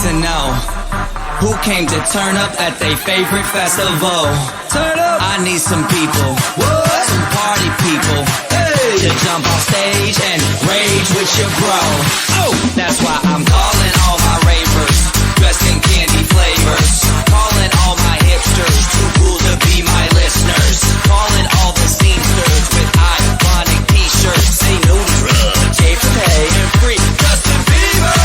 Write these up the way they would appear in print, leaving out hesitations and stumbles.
to know who came to turn up at their favorite festival. Turn up. I need some people, what? Some party people, hey, to jump on stage and rage with your bro. Oh, that's why I'm calling all my ravers, dressed in candy flavors. Calling all my hipsters, too cool to be my listeners. Calling all the seamsters with iconic t-shirts. Say no to drugs, J for pay and free Justin Bieber.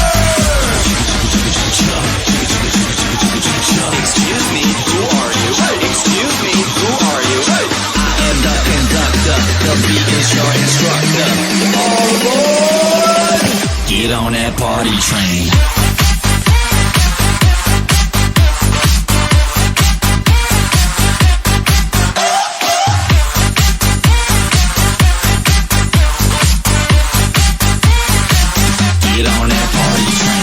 Excuse me, who are you? Excuse me, who are you? I am the conductor, the beat is your instructor. All aboard! Get on that party train. Get on that party train.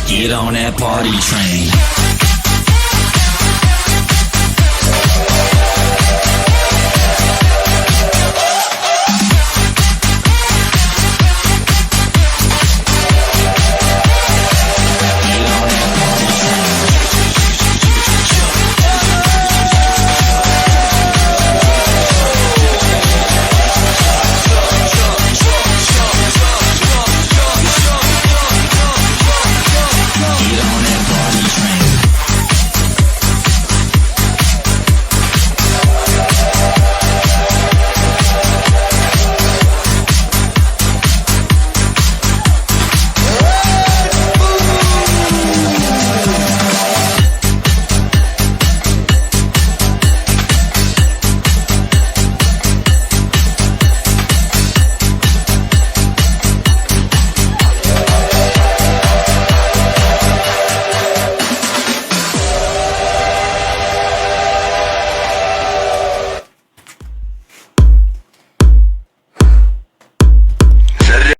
Get on that party train.